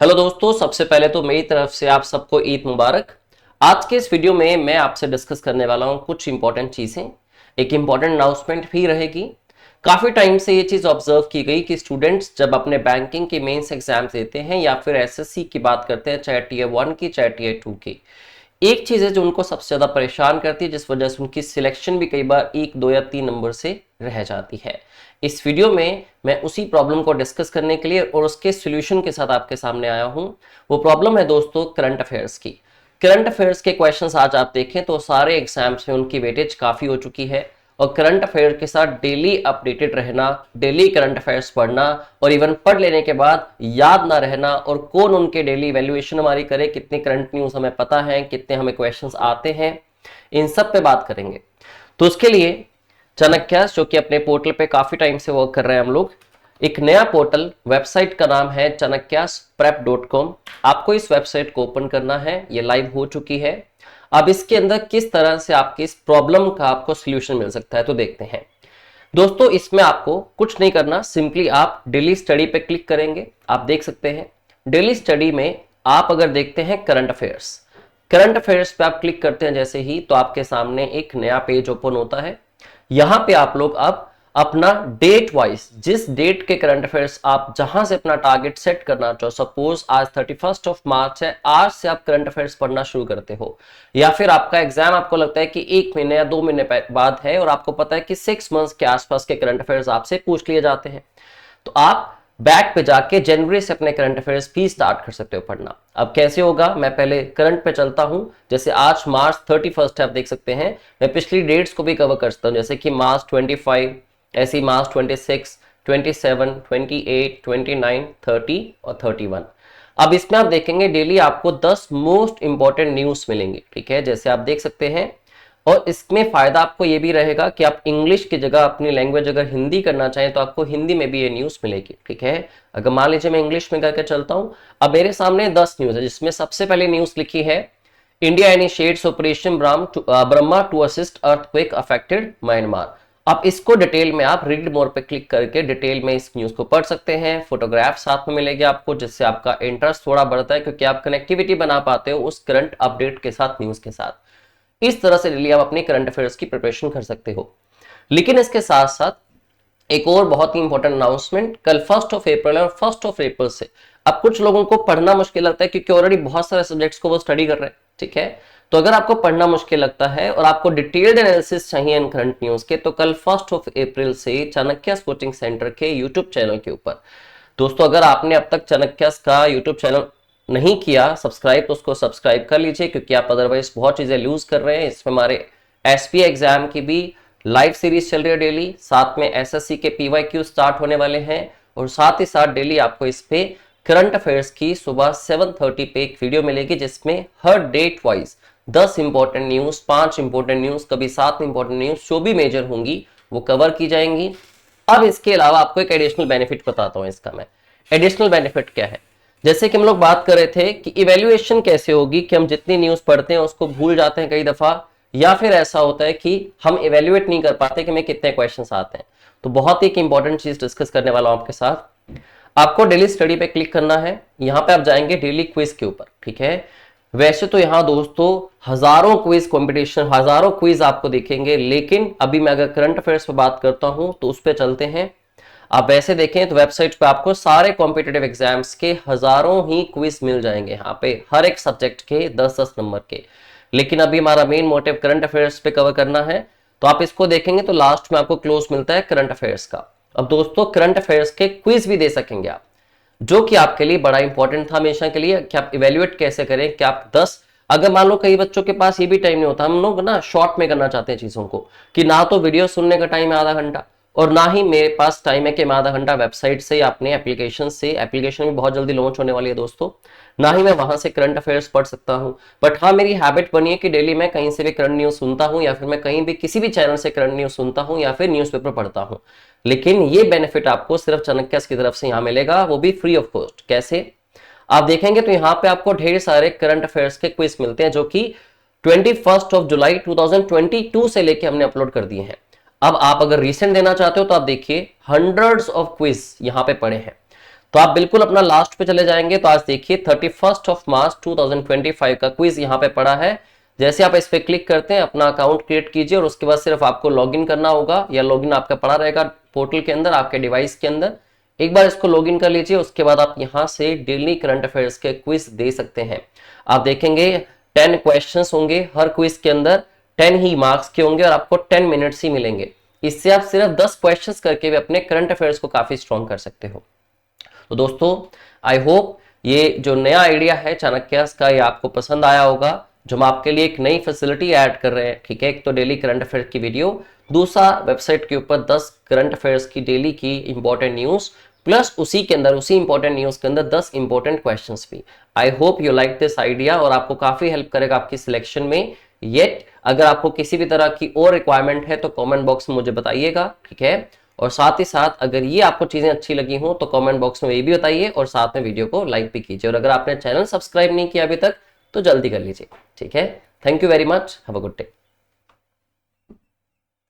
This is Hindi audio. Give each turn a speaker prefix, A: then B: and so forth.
A: हेलो दोस्तों, सबसे पहले तो मेरी तरफ से आप सबको ईद मुबारक। आज के इस वीडियो में मैं आपसे डिस्कस करने वाला हूं कुछ इंपॉर्टेंट चीजें। एक इंपॉर्टेंट अनाउंसमेंट भी रहेगी। काफी टाइम से ये चीज ऑब्जर्व की गई कि स्टूडेंट्स जब अपने बैंकिंग के मेंस एग्जाम देते हैं या फिर एसएससी की बात करते हैं, चाहे टीयर 1 की चाहे टीयर 2 की, एक चीज है जो उनको सबसे ज्यादा परेशान करती है, जिस वजह से उनकी सिलेक्शन भी कई बार 1, 2 या 3 नंबर से रह जाती है। इस वीडियो में मैं उसी प्रॉब्लम को डिस्कस करने के लिए और उसके सॉल्यूशन के साथ आपके सामने आया हूं। वो प्रॉब्लम है दोस्तों करंट अफेयर्स की। करंट अफेयर्स के क्वेश्चंस आज आप देखें तो सारे एग्जाम्स में उनकी वेटेज काफी हो चुकी है, और करंट अफेयर के साथ डेली अपडेटेड रहना, डेली करंट अफेयर्स पढ़ना, और इवन पढ़ लेने के बाद याद ना रहना, और कौन उनके डेली वैल्यूएशन हमारी करे, कितने करंट न्यूज हमें पता है, कितने हमें क्वेश्चंस आते हैं, इन सब पे बात करेंगे। तो उसके लिए चाणक्यास, जो कि अपने पोर्टल पे काफी टाइम से वर्क कर रहे हैं हम लोग, एक नया पोर्टल, वेबसाइट का नाम है chanakyaasprep.com। आपको इस वेबसाइट को ओपन करना है, ये लाइव हो चुकी है। अब इसके अंदर किस तरह से आपकी इस प्रॉब्लम का आपको सॉल्यूशन मिल सकता है तो देखते हैं। दोस्तों, इसमें आपको कुछ नहीं करना, सिंपली आप डेली स्टडी पे क्लिक करेंगे। आप देख सकते हैं डेली स्टडी में आप अगर देखते हैं करंट अफेयर्स पे आप क्लिक करते हैं जैसे ही, तो आपके सामने एक नया पेज ओपन होता है। यहां पे आप लोग अब अपना डेट वाइज, जिस डेट के करंट अफेयर्स आप जहां से अपना टारगेट सेट करना चाहो, सपोज आज 31 मार्च है, आज से आप करंट अफेयर्स पढ़ना शुरू करते हो, या फिर आपका एग्जाम आपको लगता है कि 1 महीने या 2 महीने बाद है और आपको पता है कि 6 मंथ्स के आसपास के करंट अफेयर्स आपसे पूछ लिए जाते हैं, तो आप बैक पे जाके जनवरी से अपने करंट अफेयर्स भी स्टार्ट कर सकते हो पढ़ना। अब कैसे होगा, मैं पहले करंट पे चलता हूं। जैसे आज मार्च 31 है, आप देख सकते हैं। मैं पिछली डेट्स को भी कवर कर सकता हूं, जैसे कि मार्च 25, ऐसी मार्च 26, 27, 28, 29, 30 और 31। अब इसमें आप देखेंगे डेली आपको 10 मोस्ट इंपॉर्टेंट न्यूज मिलेंगे, ठीक है, जैसे आप देख सकते हैं। और इसमें फायदा आपको ये भी रहेगा कि आप इंग्लिश की जगह अपनी लैंग्वेज अगर हिंदी करना चाहें तो आपको हिंदी में भी ये न्यूज मिलेगी, ठीक है। अगर मान लीजिए मैं इंग्लिश में करके चलता हूं, अब मेरे सामने 10 न्यूज है, जिसमें सबसे पहले न्यूज लिखी है, India initiates operation Brahma to assist earthquake affected Myanmar. अब इसको डिटेल में आप रीड मोर पे क्लिक करके डिटेल में इस न्यूज को पढ़ सकते हैं। फोटोग्राफ साथ में मिलेगी आपको, जिससे आपका इंटरेस्ट थोड़ा बढ़ता है, क्योंकि आप कनेक्टिविटी बना पाते हो उस करंट अपडेट के साथ, न्यूज के साथ। इस तरह से डेली आप अपनी करंट अफेयर्स की प्रिपरेशन कर सकते हो। लेकिन इसके साथ साथ एक और बहुत ही इंपॉर्टेंट अनाउंसमेंट, कल 1 अप्रैल और 1 अप्रैल से अब कुछ लोगों को पढ़ना मुश्किल लगता है, क्योंकि ऑलरेडी बहुत सारे सब्जेक्ट्स को वो स्टडी कर रहे हैं, ठीक है। तो अगर आपको पढ़ना मुश्किल लगता है और आपको डिटेल्ड एनालिसिस चाहिए इन करंट न्यूज के, तो कल 1 अप्रैल से चाणक्यास कोचिंग सेंटर के यूट्यूब चैनल के ऊपर, दोस्तों अगर आपने अब तक चाणक्यास का यूट्यूब चैनल नहीं किया सब्सक्राइब, तो उसको सब्सक्राइब कर लीजिए, क्योंकि आप अदरवाइज बहुत चीजें लूज कर रहे हैं। इसमें हमारे एसपी एग्जाम की भी लाइव सीरीज चल रही है डेली, साथ में एसएससी के पीवाईक्यू स्टार्ट होने वाले हैं, और साथ ही साथ डेली आपको इस पे करंट अफेयर्स की सुबह 7:30 पे एक वीडियो मिलेगी, जिसमें हर date wise 10 important news, 5 important news, कभी 7 इंपॉर्टेंट न्यूज जो भी मेजर होंगी वो कवर की जाएंगी। अब इसके अलावा आपको एक एडिशनल बेनिफिट बताता हूं इसका मैं। एडिशनल बेनिफिट क्या है, जैसे कि हम लोग बात कर रहे थे कि इवैल्यूएशन कैसे होगी, कि हम जितनी न्यूज पढ़ते हैं उसको भूल जाते हैं कई दफा, या फिर ऐसा होता है कि हम इवैल्यूएट नहीं कर पाते कि हमें कितने क्वेश्चंस आते हैं। तो बहुत ही इंपॉर्टेंट चीज डिस्कस करने वाला हूं आपके साथ। आपको डेली स्टडी पे क्लिक करना है, यहां पे आप जाएंगे डेली क्विज के ऊपर, ठीक है। वैसे तो यहाँ दोस्तों हजारों क्विज कंपटीशन, हजारों क्विज आपको दिखेंगे, लेकिन अभी मैं अगर करंट अफेयर्स पे बात करता हूं तो उस पर चलते हैं। आप वैसे देखें तो वेबसाइट पे आपको सारे कॉम्पिटिटिव एग्जाम्स के हजारों ही क्विज मिल जाएंगे, यहाँ पे हर एक सब्जेक्ट के 10-10 नंबर के। लेकिन अभी हमारा मेन मोटिव करंट अफेयर्स पे कवर करना है, तो आप इसको देखेंगे तो लास्ट में आपको क्लोज मिलता है करंट अफेयर्स का। अब दोस्तों करंट अफेयर्स के क्विज भी दे सकेंगे आप, जो कि आपके लिए बड़ा इंपॉर्टेंट था हमेशा के लिए, कि आप इवेल्युएट कैसे करें कि आप 10, अगर मान लो कई बच्चों के पास ये भी टाइम नहीं होता, हम लोग ना शॉर्ट में करना चाहते हैं चीजों को, कि ना तो वीडियो सुनने का टाइम है आधा घंटा, और ना ही मेरे पास टाइम है कि मैं आधा घंटा वेबसाइट से या अपने एप्लीकेशन से, एप्लीकेशन भी बहुत जल्दी लॉन्च होने वाली है दोस्तों, ना ही मैं वहां से करंट अफेयर्स पढ़ सकता हूं। बट हाँ, मेरी हैबिट बनी है कि डेली मैं कहीं से भी करंट न्यूज सुनता हूं, या फिर मैं कहीं भी किसी भी चैनल से करंट न्यूज सुनता हूं, या फिर न्यूज़पेपर पढ़ता हूं। लेकिन ये बेनिफिट आपको सिर्फ चाणक्यास की तरफ से यहां मिलेगा, वो भी फ्री ऑफ कॉस्ट। कैसे, आप देखेंगे तो यहाँ पे आपको ढेर सारे करंट अफेयर्स के क्विज मिलते हैं, जो कि 21 जुलाई 2022 से लेके हमने अपलोड कर दिए हैं। अब आप अगर रीसेंट देना चाहते हो तो आप देखिए हंड्रेड्स ऑफ क्विज यहाँ पे पड़े हैं। तो तो आप बिल्कुल अपना लास्ट पे चले जाएंगे तो आज देखिए 31 मार्च 2025 का क्विज यहाँ पे पड़ा है। जैसे आप इस पे क्लिक करते हैं अपना अकाउंट क्रिएट कीजिए और उसके बाद सिर्फ आपको लॉगिन करना होगा या लॉगिन आपका पड़ा रहेगा पोर्टल के अंदर आपके डिवाइस के अंदर। एक बार इसको लॉगिन कर लीजिए, उसके बाद आप यहाँ से डेली करंट अफेयर्स के क्विज दे सकते हैं। आप देखेंगे 10 क्वेश्चंस होंगे, हर क्विज के अंदर 10 ही मार्क्स के होंगे और आपको 10 मिनट्स ही मिलेंगे। इससे आप सिर्फ 10 क्वेश्चंस करके भी अपने करंट अफेयर्स को काफी स्ट्रॉन्ग कर सकते हो। तो दोस्तों आई होप ये जो नया आइडिया है चाणक्यास का ये आपको पसंद आया होगा, जो हम आपके लिए एक नई फैसिलिटी ऐड कर रहे हैं। ठीक है, एक तो डेली करंट अफेयर की वीडियो, दूसरा वेबसाइट के ऊपर 10 करंट अफेयर्स की डेली की इंपॉर्टेंट न्यूज, प्लस उसी के अंदर उसी इंपॉर्टेंट न्यूज के अंदर 10 इंपॉर्टेंट क्वेश्चंस भी। I hope you like this idea और आपको काफी हेल्प करेगा आपकी सिलेक्शन में। येट अगर आपको किसी भी तरह की और रिक्वायरमेंट है तो कमेंट बॉक्स में मुझे बताइएगा। ठीक है, और साथ ही साथ अगर ये आपको चीजें अच्छी लगी हो तो कमेंट बॉक्स में ये भी बताइए और साथ में वीडियो को लाइक भी कीजिए। और अगर आपने चैनल सब्सक्राइब नहीं किया अभी तक तो जल्दी कर लीजिए। ठीक है, thank you very much, have a good day.